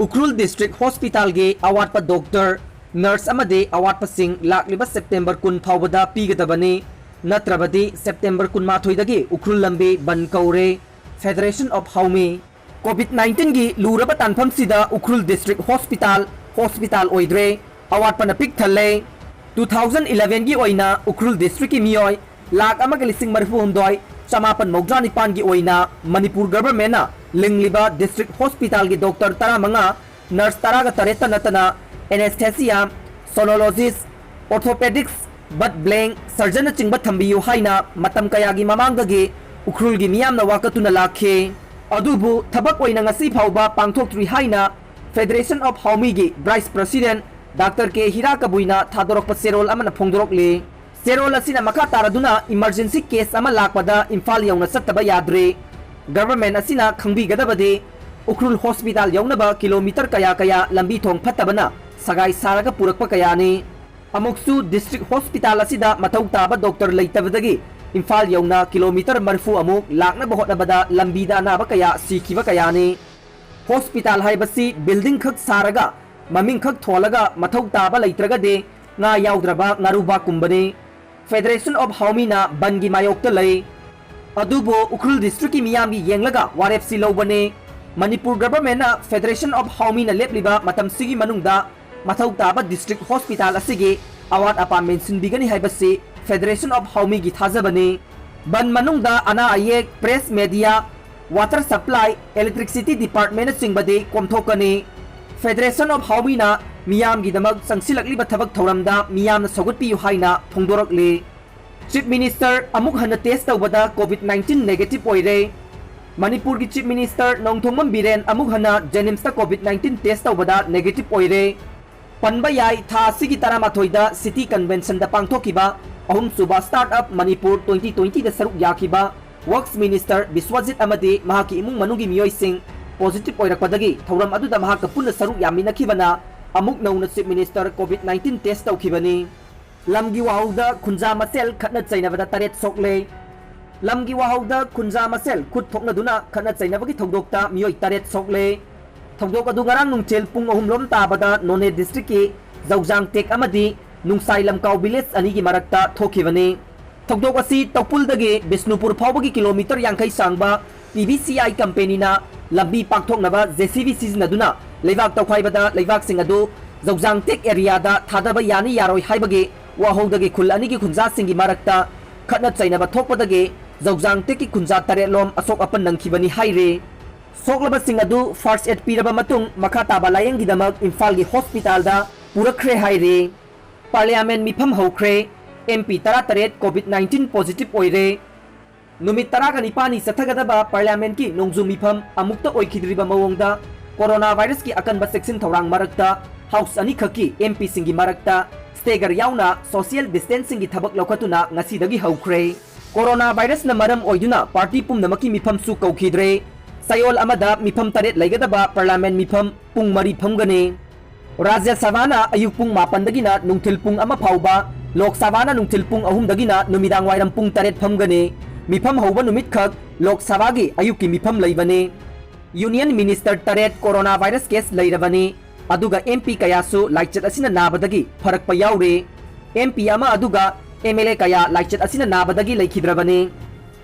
Ukhrul district hospital के अवाट doctor nurse अवाट लाब September 10 फाउबदा पीगदबने नत्रबदी September 18 Ukhrul लंबे बन कौरे फेडरेशन ऑफ हाउमी कोविड-19 की लूरब तानफम सिदा उख्रुल डिस्ट्रिक्ट हॉस्पिटल ओइद्रे अवाट पन पिक थल्ले 2011 की ओइना उख्रुल डिस्ट्रिक्ट की मियोय लाख अमग लिसिंग मरफु हुंदोय चमापन मौजा निपान की ओइना मणिपुर गवर्नमेंट लिंगलिबा डिस्ट्रिक्ट हॉस्पिटल की डॉक्टर 15 नर्स 13 नतना anaesthesia sonologist orthopaedics but blank surgeon चिंब थंबियु हाइना मतम कयागी ममांगगे उख्रुल की मियामना वाकतुना लाखे अदुबु थबक ओइना ngasi फाउबा पांगथोक्ट्री हाइना फेडरेशन ऑफ हाउमी की वाइस प्रेसिडेंट डॉक्टर के हिरा कबुइना थादोरक सेरोल अमना फोंदोरकले सेरोल असिना मखा तारादुना इमरजेंसी केस अमा लाकपदा इम्फाल यौना सत्तबा याद्रे गवर्नमेंट असिना खंबीगदबदे उख्रुल हॉस्पिटल यौनबा किलोमीटर कया कया लंबी थोंग फत्तबना सगाई सारगा पुरकप कयाने अमुक्सु डिस्ट्रिक्ट हॉस्पिटल असिदा मथौ ताबा डॉक्टर लेतबदगी इम्फाल यौना किलोमीटर मरफु अमुक लाकना बहोतबदा लंबीदा अनाबा कया सीखिबा कयाने हॉस्पिटल हाइबसी बिल्डिंग खक सारगा ममिंग खक थोलगा मथौ ताबा लेत्रगदे ना याउद्रबा नारुबा कुंबने फेडरेशन ऑफ हाउमीना बनगी मायोक्त लय अदुबो उख्रुल डिस्ट्रिक्ट की मियामी येंगलगा वारेफसी लौबने मणिपुर गवर्नमेंट फेडरेशन ऑफ हाउमीना लेपलिबा मतम सिगी मनुंगदा मथौ ताबा डिस्ट्रिक्ट हॉस्पिटल असिगे अवाट अपा मेंसिनबिगनी हाइबसे फेडरेशन ऑफ हाउमी की थाजबने बन मनुंगदा अना आयेक press media water supply electricity department सिंगबदे कोमथोकने फेडरेशन ऑफ हाउमीना मियाम की दमक संगसिलकलिबा थबक थौरमदा मियाम सौगटपियु हाइना फोंदोरकले चीफ मिनिस्टर अमुक हन टेस्ट तौबदा कोविड-19 नेगेटिव ओइरे मणिपुर की चीफ मिनिस्टर नोंथोंगम बिरेन अमुक हन जेनिम्स कोविड-19 टेस्ट तौबदा नेगेटिव ओइरे पनबा याई था सिगी तरामाथोइदा सिटी कन्वेंशन दा पांगथोकिबा अहुम सुबा स्टार्टअप मणिपुर 2020 दा सरुक याखिबा वर्क्स मिनिस्टर बिस्वाजित अमदे महाकी इमुंग मनुगी मियोइसिंग पॉजिटिव ओइरकपदगी थौरम अदुदा महाका पुन्ना सरुक यामिनखिबना अमुक नौना चीफ मिनिस्टर कोविड-19 टेस्ट तौखिबनी लमगी वाहौदा खुंजा मसेल खतना चैनबदा तरेत सोकले लमगी वाहौदा खुंजा मसेल खुद थोकनदुना खतना चैनबगी थौदोकता मियोय तरेत सोकले थौदोक अदु ngaraang nungchel pung 3 lom tabada none district ki zawjang tek amadi nungsai lamkau village ani gi marakta thokibani थौदोक asi tawpuldagi bisnupur phawbagi kilometer 50 sangba PBCI company na lambi pakthoknaba JCB sizinaduna लेवाक तौखाइबदा लेवाक सिंग अदु जौजांग take area दा थादबा यानी यारोय हाइबगे वाहौदगे खुल अनिगी खुंजा सिंगी मारकता खतना चैनबा थोकपदगे जौजांग take की खुंजा तरेलोम असोक अपन नंखिबनी हाइरे सोकलबा सिंग अदु first aid Pirba मतुंग मखा ताबा लायंगी दमक इम्फाल गी हॉस्पिटल दा पुरखरे हाइरे पार्लियामेंट मिफम हौखरे MP 13 कोविड-19 पॉजिटिव ओइरे नुमित 19 सथगदबा पार्लियामेंट की नोंजु मिफम अमुक्त ओइखिद्रिबा मवोंगदा कोरोना वायरस की अकन सेक्शन थौरांग मरकता हाउस अनी खकी MP सिंगी मरकता स्टेगर याउना सोशल डिस्टेंसिंग की थबक लौखतुना ngasi हौख्रे कोरोना वायरस न मरम ओइदुना पार्टी पुमनमकी मिफम सु कौखिद्रे सयोल अमदा मिफम तरेत लैगदबा पार्लियामेंट मिफम पुंग मरी फमगने राज्य सभाना अयुक पुंग 9 दगिना नुंगथिल पुंग अमा फाउबा लोक सभाना नुंगथिल पुंग 3 दगिना नुमिदांग वाइरम पुंग तरेत फमगने मिफम हौबा नुमित खक लोक सभागी अयुक की मिफम लैबने union minister Taret corona virus case लैरबनी अदुगा MP कयासु लाइचत असिना नाबदगी फरकपा याउरे MP अमा अदुगा MLA कया लाइचत असिना नाबदगी लैखिद्रबनी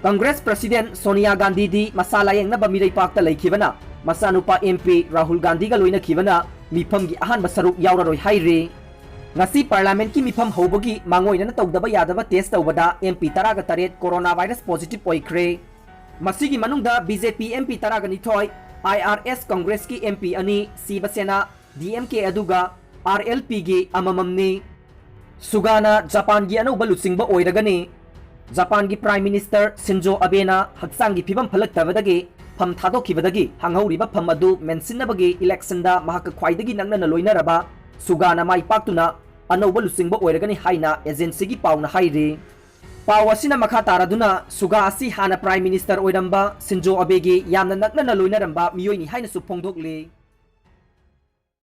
कांग्रेस प्रेसिडेंट सोनिया गांधी दी मसाला येंगना मिरै पाक्ता लैखिबना मसानुपा MP राहुल गांधी गा लोइना खिबना मिफम की अहान बसरुक याउररोय हाइरे ngasi पार्लियामेंट की मिफम हौबगी मांगोइना तौदबा यादबा टेस्ट तौबदा MP 13 कोरोना वायरस पॉजिटिव ओइख्रे मसीगी मनुंगदा BJP MP 12 IRS कांग्रेस की MP अनि शिवसेना DMK अदुगा RLP गी अमममनी सुगाना जापान की अनौबा लुचिंगबा ओइरगनी जापान की प्राइम मिनिस्टर शिंजो अबेना हक्सांगी फिबम फलक्तबदगी फम थादोखिबदगी हंगौरिबा फम अदु मेंसिनबगी इलेक्शन दा महाक ख्वाइदगी नंगना लोइनरबा सुगाना माइ पाक्तुना अनौबा लुचिंगबा ओइरगनी हाइना एजेंसी की पाउना हाइरे पाव असिना मखा तारादुना सुगा असि हाना प्राइम मिनिस्टर ओइरंबा शिंजो अबेगी यामना नकना लोइनरंबा मियोइनी हाइना सु फोंदोकले